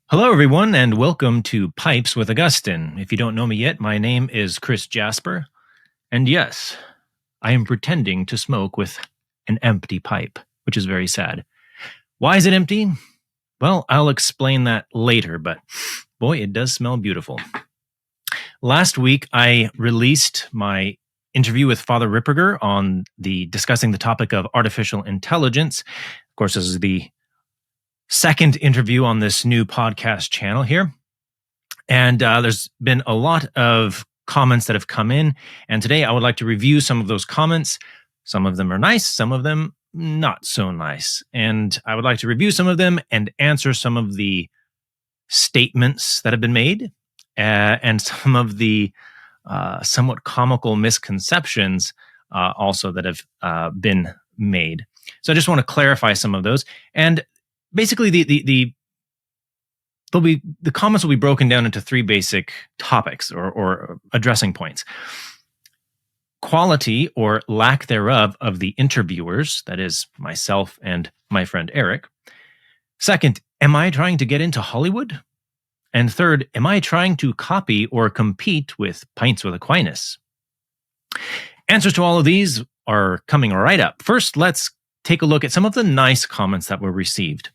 Hello, everyone, and welcome to Pipes with Augustine. If you don't know me yet, my name is Chris Jasper, and yes, I am pretending to smoke with an empty pipe, which is very sad. Why is it empty? Well, I'll explain that later, but boy, it does smell beautiful. Last week, I released my interview with Father Ripperger on discussing the topic of artificial intelligence. Of course, this is the second interview on this new podcast channel here. And there's been a lot of comments that have come in. And today I would like to review some of those comments. Some of them are nice, some of them not so nice. And I would like to review some of them and answer some of the statements that have been made and some of the somewhat comical misconceptions also that have been made. So I just want to clarify some of those. And basically, the comments will be broken down into three basic topics or addressing points. Quality or lack thereof of the interviewers, that is myself and my friend Eric. Second, am I trying to get into Hollywood? And third, am I trying to copy or compete with Pints with Aquinas? Answers to all of these are coming right up. First, let's take a look at some of the nice comments that were received.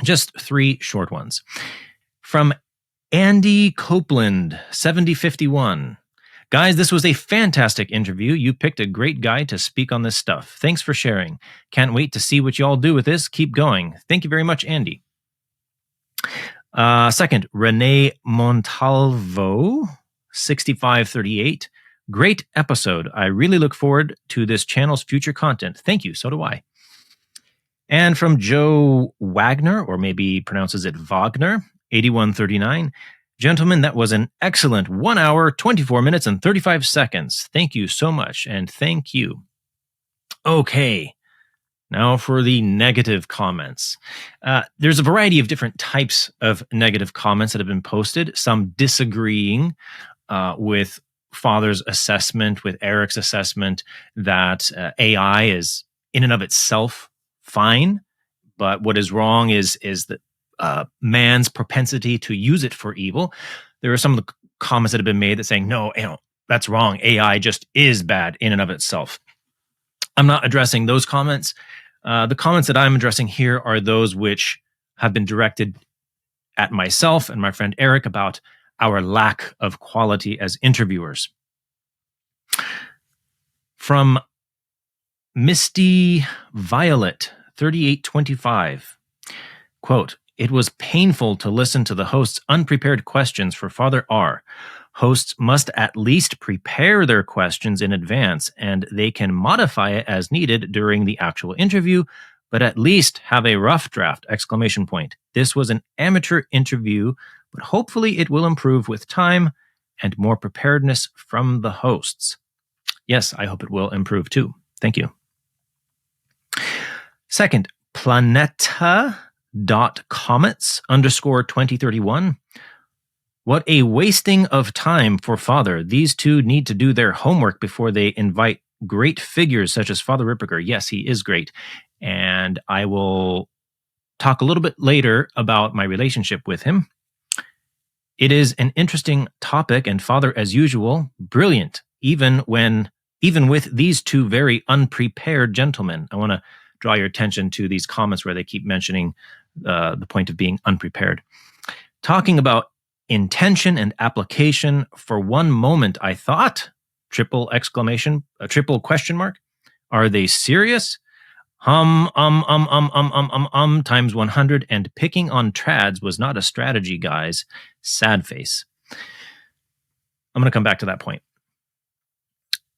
Just three short ones. From Andy Copeland, 7051. Guys, this was a fantastic interview. You picked a great guy to speak on this stuff. Thanks for sharing. Can't wait to see what y'all do with this. Keep going. Thank you very much, Andy. Second, Renee Montalvo, 6538. Great episode. I really look forward to this channel's future content. Thank you. So do I. And from Joe Wagner, or maybe pronounces it Wagner, 8139. Gentlemen, that was an excellent 1 hour, 24 minutes, and 35 seconds. Thank you so much, and thank you. Okay, now for the negative comments. There's a variety of different types of negative comments that have been posted, some disagreeing with Father's assessment, with Eric's assessment that AI is in and of itself fine, but what is wrong is that man's propensity to use it for evil. There are some of the comments that have been made that saying, no, that's wrong. AI just is bad in and of itself. I'm not addressing those comments. The comments that I'm addressing here are those which have been directed at myself and my friend Eric about our lack of quality as interviewers. From Misty Violet, 3825, quote, "It was painful to listen to the host's unprepared questions for Father R. Hosts must at least prepare their questions in advance, and they can modify it as needed during the actual interview, but at least have a rough draft, exclamation point. This was an amateur interview, but hopefully it will improve with time and more preparedness from the hosts." Yes, I hope it will improve too. Thank you. Second, planeta.comets_2031. What a wasting of time for Father. These two need to do their homework before they invite great figures such as Father Ripperger. Yes, he is great. And I will talk a little bit later about my relationship with him. It is an interesting topic, and Father, as usual, brilliant, even with these two very unprepared gentlemen. I want to draw your attention to these comments where they keep mentioning the point of being unprepared. Talking about intention and application, for one moment I thought, triple question mark, are they serious? Times 100, and picking on trads was not a strategy, guys. Sad face. I'm going to come back to that point.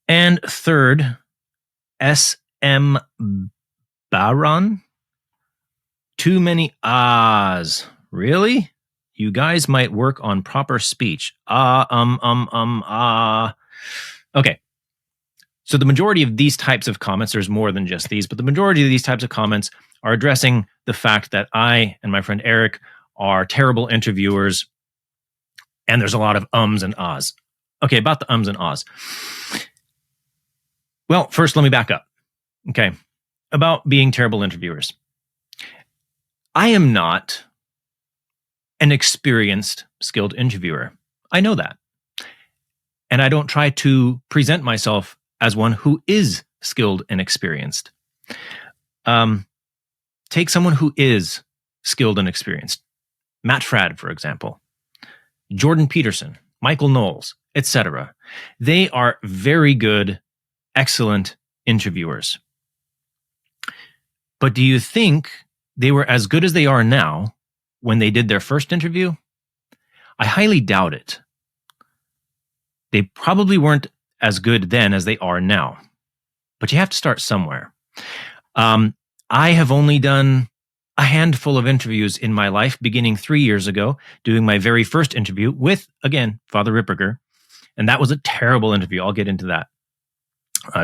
And third, SM Baron. Too many ahs. Really? You guys might work on proper speech. Okay. So the majority of these types of comments, there's more than just these, but the majority of these types of comments are addressing the fact that I and my friend Eric are terrible interviewers, and there's a lot of ums and ahs. Okay, about the ums and ahs. Well, first, let me back up. Okay, about being terrible interviewers. I am not, an experienced, skilled interviewer. I know that. And I don't try to present myself as one who is skilled and experienced. Take someone who is skilled and experienced. Matt Fradd, for example. Jordan Peterson, Michael Knowles, etc. They are very good, excellent interviewers. But do you think they were as good as they are now when they did their first interview? I highly doubt it. They probably weren't as good then as they are now. But you have to start somewhere. I have only done a handful of interviews in my life, beginning 3 years ago, doing my very first interview with, again, Father Ripperger. And that was a terrible interview. I'll get into that,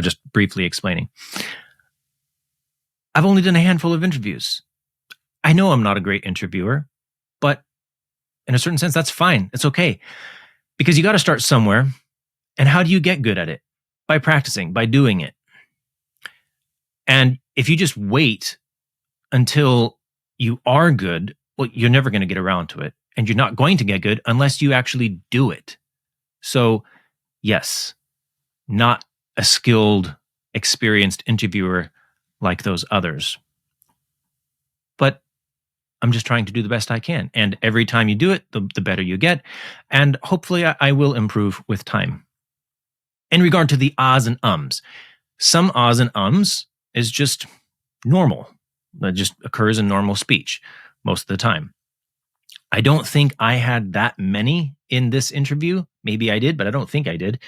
just briefly explaining. I've only done a handful of interviews. I know I'm not a great interviewer, but in a certain sense, that's fine. It's okay. Because you got to start somewhere. And how do you get good at it? By practicing, by doing it. And if you just wait until you are good, well, you're never going to get around to it. And you're not going to get good unless you actually do it. So, yes, not a skilled, experienced interviewer like those others. But I'm just trying to do the best I can. And every time you do it, the better you get. And hopefully I will improve with time. In regard to the ahs and ums, some ahs and ums is just normal. That just occurs in normal speech most of the time. I don't think I had that many in this interview. Maybe I did, but I don't think I did.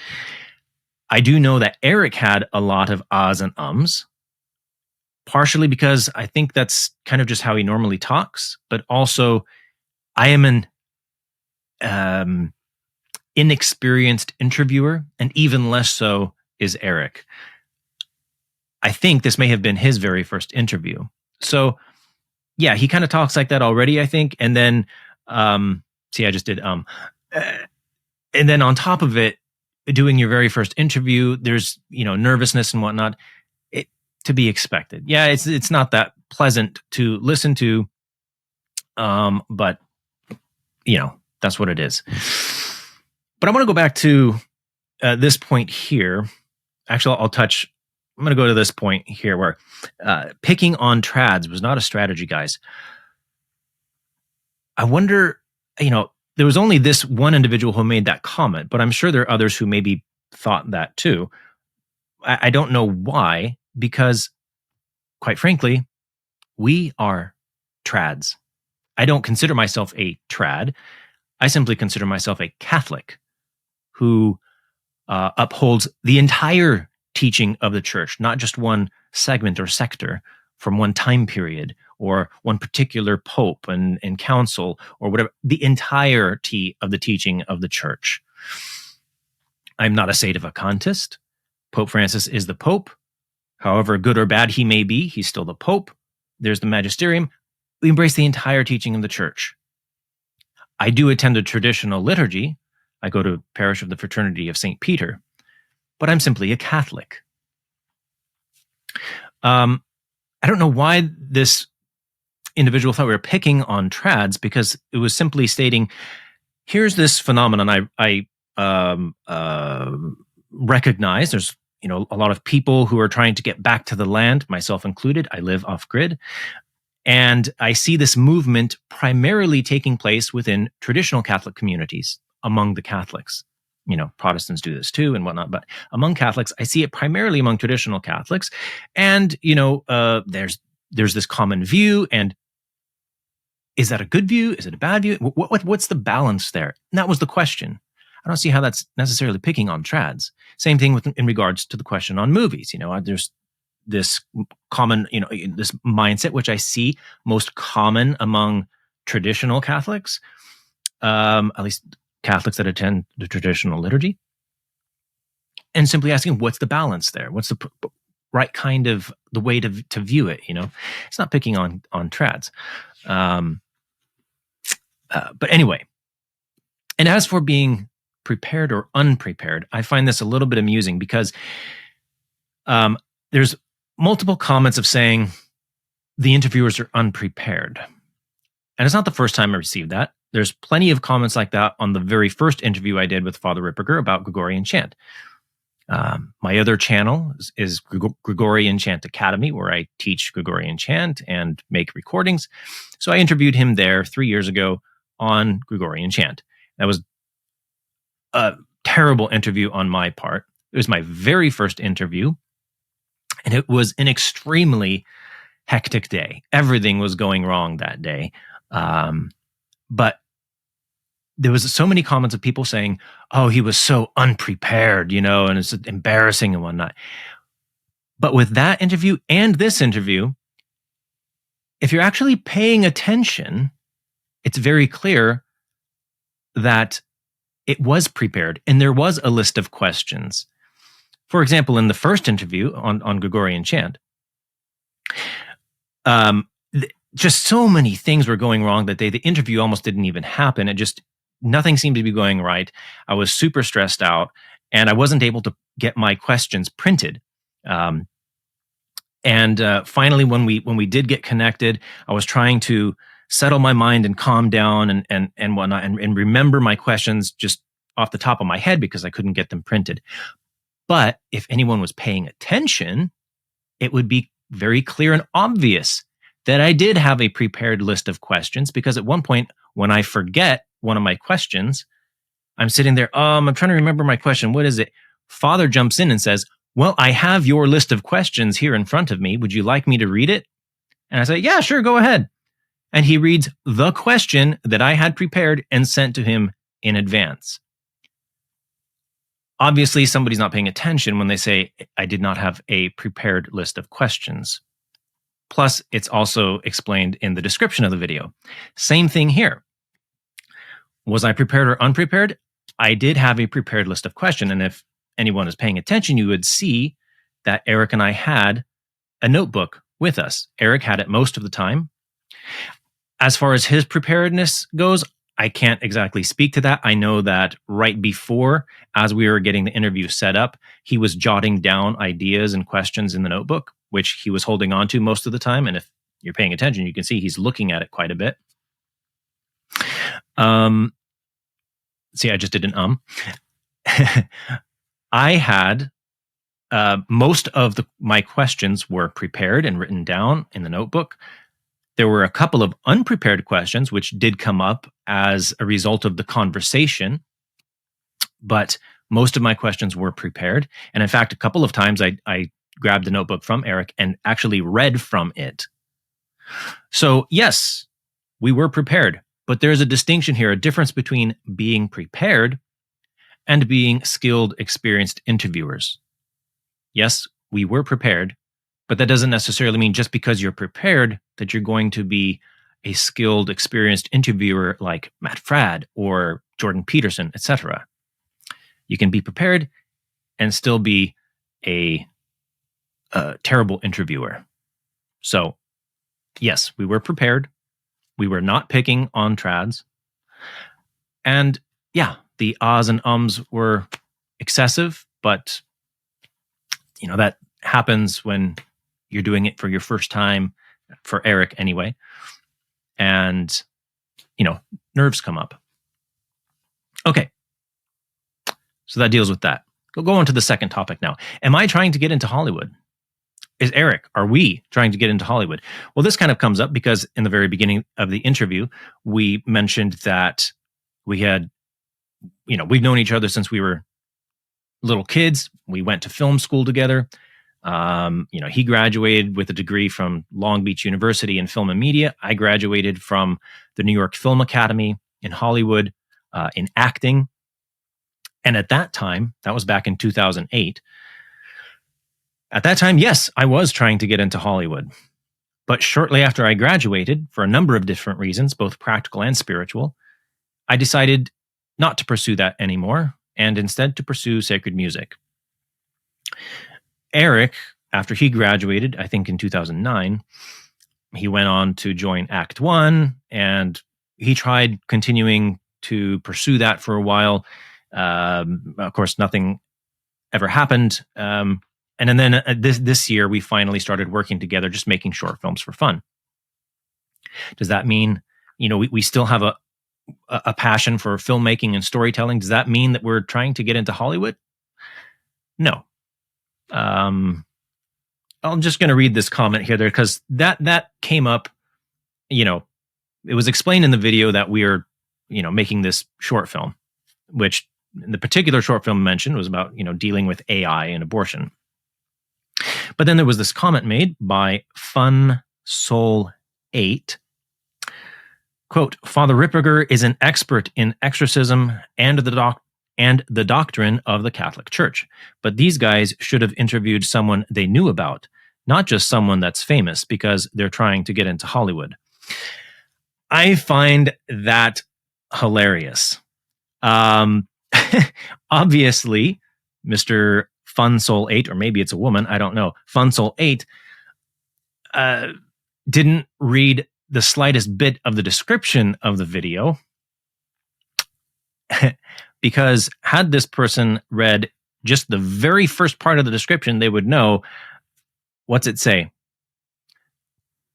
I do know that Eric had a lot of ahs and ums, partially because I think that's kind of just how he normally talks, but also I am an inexperienced interviewer, and even less so is Eric. I think this may have been his very first interview. So, yeah, he kind of talks like that already, I think. And then, see, I just did, and then on top of it, doing your very first interview, there's, nervousness and whatnot, to be expected. Yeah, it's not that pleasant to listen to, but, that's what it is. But I want to go back to this point here. Actually, I'm going to go to this point here where picking on trads was not a strategy, guys. I wonder, there was only this one individual who made that comment, but I'm sure there are others who maybe thought that too. I don't know why, because quite frankly, we are trads. I don't consider myself a trad. I simply consider myself a Catholic who upholds the entire teaching of the church, not just one segment or sector from one time period or one particular pope and council or whatever, the entirety of the teaching of the church. I'm not a sedevacantist. Pope Francis is the pope. However good or bad he may be, he's still the pope. There's the magisterium. We embrace the entire teaching of the church. I do attend a traditional liturgy. I go to Parish of the Fraternity of St. Peter. But I'm simply a Catholic. I don't know why this individual thought we were picking on trads, because it was simply stating, here's this phenomenon I recognize. There's a lot of people who are trying to get back to the land, myself included. I live off grid. And I see this movement primarily taking place within traditional Catholic communities among the Catholics. Protestants do this too and whatnot, but among Catholics, I see it primarily among traditional Catholics. And, there's this common view. And is that a good view? Is it a bad view? What's the balance there? And that was the question. I don't see how that's necessarily picking on trads. Same thing in regards to the question on movies. There's this common, this mindset, which I see most common among traditional Catholics, at least Catholics that attend the traditional liturgy, and simply asking, what's the balance there? What's the right kind of the way to view it? It's not picking on trads. But anyway, and as for being prepared or unprepared, I find this a little bit amusing because there's multiple comments of saying the interviewers are unprepared. And it's not the first time I received that. there's plenty of comments like that on the very first interview I did with Father Ripperger about Gregorian chant. My other channel is Gregorian Chant Academy, where I teach Gregorian chant and make recordings. So I interviewed him there 3 years ago on Gregorian chant. That was a terrible interview on my part. It was my very first interview, and it was an extremely hectic day. Everything was going wrong that day. But there was so many comments of people saying, oh, he was so unprepared, and it's embarrassing and whatnot. But with that interview and this interview, if you're actually paying attention, it's very clear that it was prepared and there was a list of questions. For example, in the first interview on Gregorian chant, just so many things were going wrong that day. The interview almost didn't even happen. Nothing seemed to be going right. I was super stressed out, and I wasn't able to get my questions printed. Finally, when we did get connected, I was trying to settle my mind and calm down and whatnot, and remember my questions just off the top of my head because I couldn't get them printed. But if anyone was paying attention, it would be very clear and obvious that I did have a prepared list of questions, because at one point, when I forget one of my questions, I'm sitting there, I'm trying to remember my question. What is it? Father jumps in and says, well, I have your list of questions here in front of me. Would you like me to read it? And I say, yeah, sure, go ahead. And he reads the question that I had prepared and sent to him in advance. Obviously, somebody's not paying attention when they say, I did not have a prepared list of questions. Plus, it's also explained in the description of the video. Same thing here. Was I prepared or unprepared? I did have a prepared list of questions. And if anyone is paying attention, you would see that Eric and I had a notebook with us. Eric had it most of the time. As far as his preparedness goes, I can't exactly speak to that. I know that right before, as we were getting the interview set up, he was jotting down ideas and questions in the notebook, which he was holding on to most of the time. And if you're paying attention, you can see he's looking at it quite a bit. See, I just did an I had most of my questions were prepared and written down in the notebook. There were a couple of unprepared questions which did come up as a result of the conversation, but most of my questions were prepared. And in fact, a couple of times I grabbed the notebook from Eric and actually read from it. So yes, we were prepared, but there's a distinction here, a difference between being prepared and being skilled, experienced interviewers. Yes, we were prepared, but that doesn't necessarily mean just because you're prepared that you're going to be a skilled, experienced interviewer like Matt Fradd or Jordan Peterson, etc. You can be prepared and still be a terrible interviewer. So, yes, we were prepared. We were not picking on trads. And yeah, the ahs and ums were excessive, but that happens when you're doing it for your first time, for Eric anyway. And, nerves come up. Okay. So that deals with that. We'll go on to the second topic now. Am I trying to get into Hollywood? Are we trying to get into Hollywood? Well, this kind of comes up because in the very beginning of the interview, we mentioned that we had, we've known each other since we were little kids. We went to film school together. He graduated with a degree from Long Beach University in film and media. I graduated from the New York Film Academy in Hollywood in acting. And at that time, that was back in 2008. At that time, yes, I was trying to get into Hollywood. But shortly after I graduated, for a number of different reasons, both practical and spiritual, I decided not to pursue that anymore and instead to pursue sacred music. Eric, after he graduated, I think in 2009, he went on to join Act One, and he tried continuing to pursue that for a while. Of course, nothing ever happened. And then this year, we finally started working together, just making short films for fun. Does that mean, we still have a passion for filmmaking and storytelling, does that mean that we're trying to get into Hollywood? No. I'm just going to read this comment here there because that came up. It was explained in the video that we are, making this short film, which the particular short film mentioned was about, dealing with AI and abortion. But then there was this comment made by Fun Soul 8. Quote, Father Ripperger is an expert in exorcism and the doctrine of the Catholic Church. But these guys should have interviewed someone they knew about, not just someone that's famous because they're trying to get into Hollywood. I find that hilarious. Obviously, Mr. Fun Soul 8, or maybe it's a woman, I don't know. Fun Soul 8 didn't read the slightest bit of the description of the video, because had this person read just the very first part of the description, they would know, what's it say?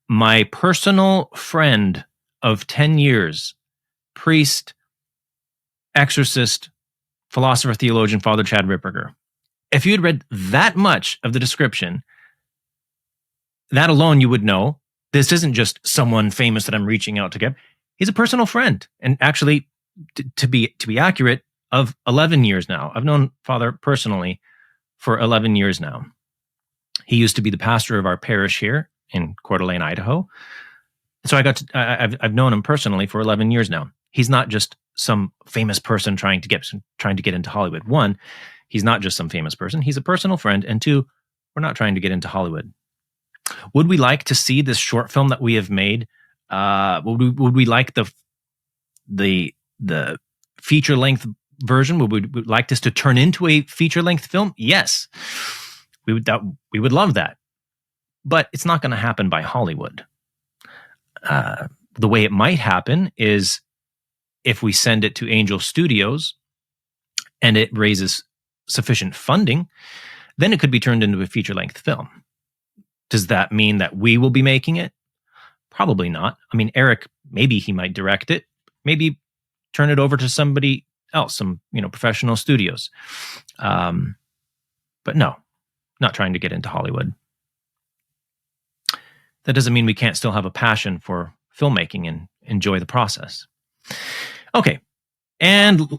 My personal friend of 10 years, priest, exorcist, philosopher, theologian, Father Chad Ripperger. If you had read that much of the description, that alone you would know this isn't just someone famous that I'm reaching out to get. He's a personal friend. And actually, to be accurate, of 11 years now. I've known Father personally for 11 years now. He used to be the pastor of our parish here in Coeur d'Alene, Idaho. So I've known him personally for 11 years now. He's not just some famous person trying to get into Hollywood. One, he's not just some famous person. He's a personal friend. And two, we're not trying to get into Hollywood. Would we like to see this short film that we have made? Would we like the feature length version? Would we like this to turn into a feature length film? Yes, we would love that. But it's not going to happen by Hollywood. The way it might happen is if we send it to Angel Studios and it raises sufficient funding, then it could be turned into a feature length film. Does that mean that we will be making it? Probably not. I mean, Eric, maybe he might direct it. Maybe turn it over to somebody else, some professional studios. But no, not trying to get into Hollywood. That doesn't mean we can't still have a passion for filmmaking and enjoy the process. Okay, and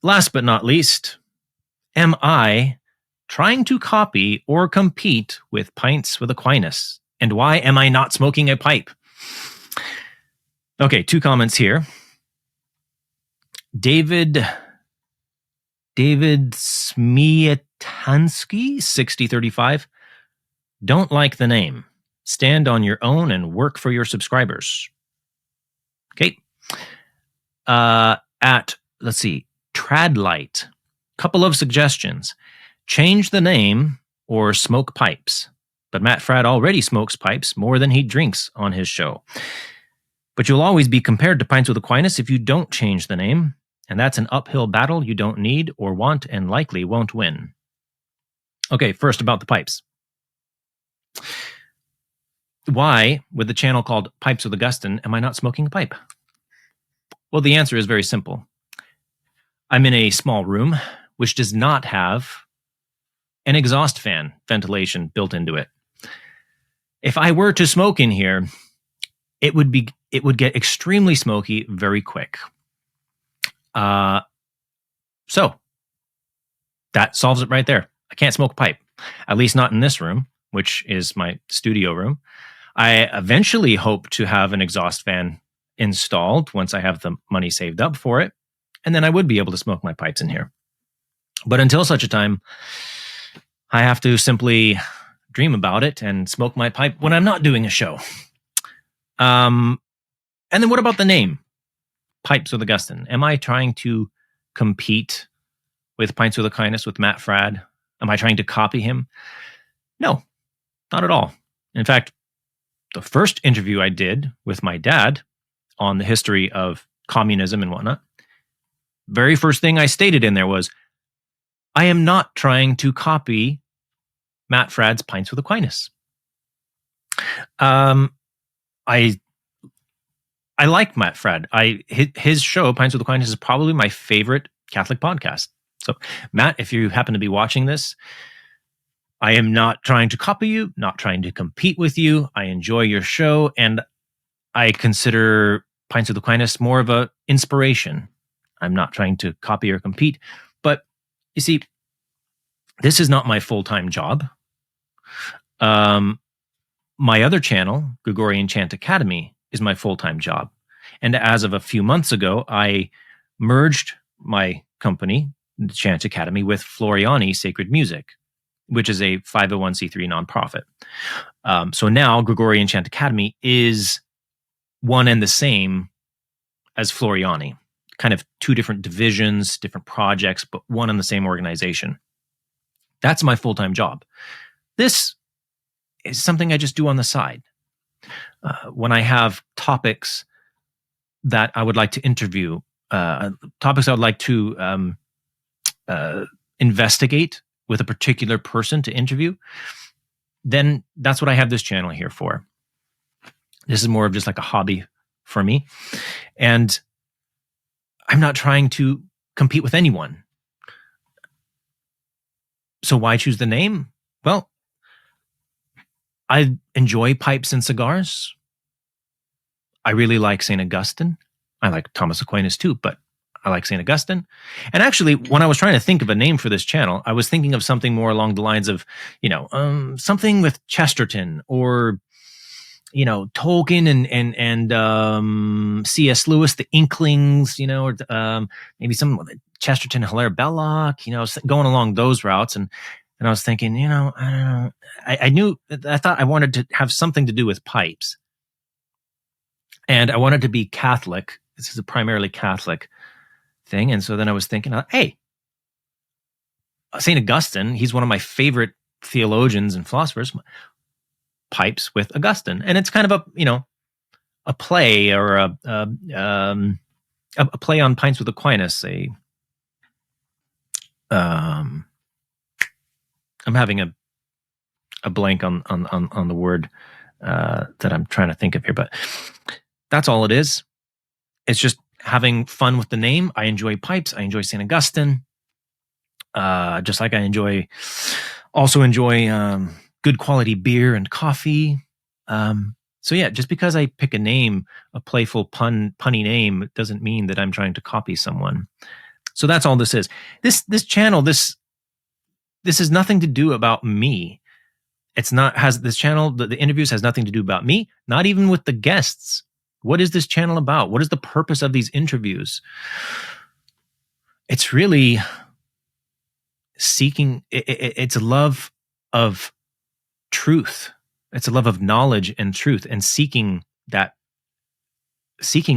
last but not least, am I trying to copy or compete with Pints with Aquinas? And why am I not smoking a pipe? Okay, 2 comments here. David Smietansky, 6035. Don't like the name. Stand on your own and work for your subscribers. Okay. Let's see, Tradlight. Couple of suggestions. Change the name or smoke pipes. But Matt Fradd already smokes pipes more than he drinks on his show. But you'll always be compared to Pints with Aquinas if you don't change the name. And that's an uphill battle you don't need or want and likely won't win. Okay, first about the pipes. Why, with the channel called Pipes with Augustine, am I not smoking a pipe? Well, the answer is very simple. I'm in a small room which does not have an exhaust fan ventilation built into it. If I were to smoke in here, it would get extremely smoky very quick. So that solves it right there. I can't smoke a pipe, at least not in this room, which is my studio room. I eventually hope to have an exhaust fan installed once I have the money saved up for it, and then I would be able to smoke my pipes in here. But until such a time, I have to simply dream about it and smoke my pipe when I'm not doing a show. And then what about the name? Pipes with Augustine. Am I trying to compete with Pints with Aquinas with Matt Fradd? Am I trying to copy him? No, not at all. In fact, the first interview I did with my dad on the history of communism and whatnot, very first thing I stated in there was, I am not trying to copy Matt Fradd's Pints with Aquinas. I I like Matt Fradd. His show, Pints with Aquinas, is probably my favorite Catholic podcast. So, Matt, if you happen to be watching this, I am not trying to copy you, not trying to compete with you. I enjoy your show, and I consider Pints with Aquinas more of a inspiration. I'm not trying to copy or compete, but you see, this is not my full-time job. My other channel, Gregorian Chant Academy, is my full-time job. And as of a few months ago, I merged my company, the Chant Academy, with Floriani Sacred Music, which is a 501c3 nonprofit. So now Gregorian Chant Academy is one and the same as Floriani, kind of two different divisions, different projects, but one and the same organization. That's my full-time job. This is something I just do on the side. When I have topics that I would like to interview, topics I would like to investigate with a particular person to interview, then that's what I have this channel here for. This is more of just like a hobby for me. And I'm not trying to compete with anyone. So why choose the name? Well, I enjoy pipes and cigars. I really like St. Augustine. I like Thomas Aquinas too, but I like St. Augustine. And actually, when I was trying to think of a name for this channel, I was thinking of something more along the lines of, something with Chesterton, or, Tolkien and C.S. Lewis, the Inklings, or maybe some Chesterton, Hilaire Belloc, going along those routes. And I was thinking, I don't know. I thought I wanted to have something to do with pipes. And I wanted to be Catholic. This is a primarily Catholic thing. And so then I was thinking, hey, St. Augustine, he's one of my favorite theologians and philosophers. Pipes with Augustine. And it's kind of a play, or a play on Pints with Aquinas. I'm having a blank on the word that I'm trying to think of here, but that's all it is. It's just having fun with the name. I enjoy pipes. I enjoy St. Augustine. Just like I also enjoy good quality beer and coffee. So yeah, just because I pick a name, a playful punny name, doesn't mean that I'm trying to copy someone. So that's all this is. This channel, this has nothing to do about me. This channel, the interviews has nothing to do about me, not even with the guests. What is this channel about? What is the purpose of these interviews? It's really seeking, it's a love of truth. It's a love of knowledge and truth, and seeking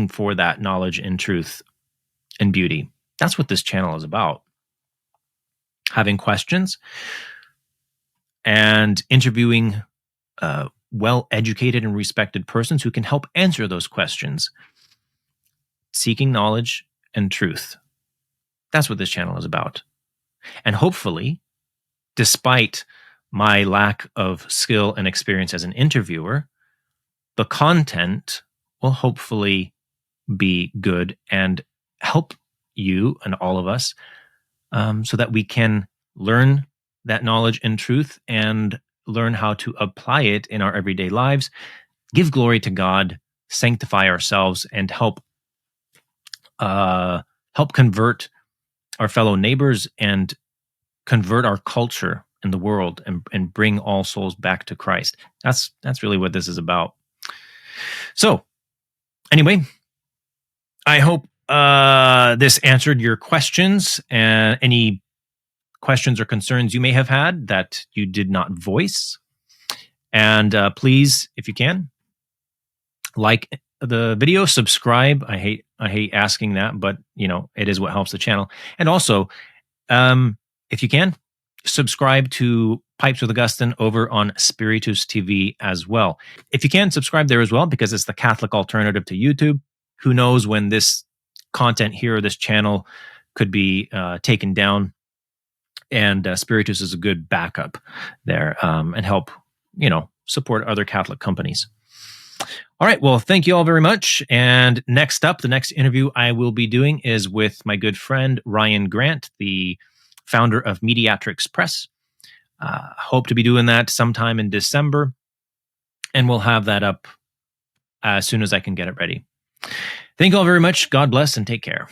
for that knowledge and truth and beauty. That's what this channel is about. Having questions and interviewing well-educated and respected persons who can help answer those questions. Seeking knowledge and truth. That's what this channel is about. And hopefully, despite my lack of skill and experience as an interviewer, the content will hopefully be good and help you and all of us, so that we can learn that knowledge and truth and learn how to apply it in our everyday lives, give glory to God, sanctify ourselves, and help convert our fellow neighbors and convert our culture in the world, and bring all souls back to Christ. That's really what this is about. So anyway, I hope this answered your questions, and any questions or concerns you may have had that you did not voice. And please, if you can, like the video, subscribe. I hate asking that, but it is what helps the channel. And also, if you can, subscribe to Pipes with Augustine over on Spiritus TV as well. If you can, subscribe there as well, because it's the Catholic alternative to YouTube. Who knows when this content here, or this channel, could be taken down. And Spiritus is a good backup there, and help, support other Catholic companies. All right. Well, thank you all very much. And next up, the next interview I will be doing is with my good friend, Ryan Grant, the founder of Mediatrix Press. Hope to be doing that sometime in December. And we'll have that up as soon as I can get it ready. Thank you all very much. God bless and take care.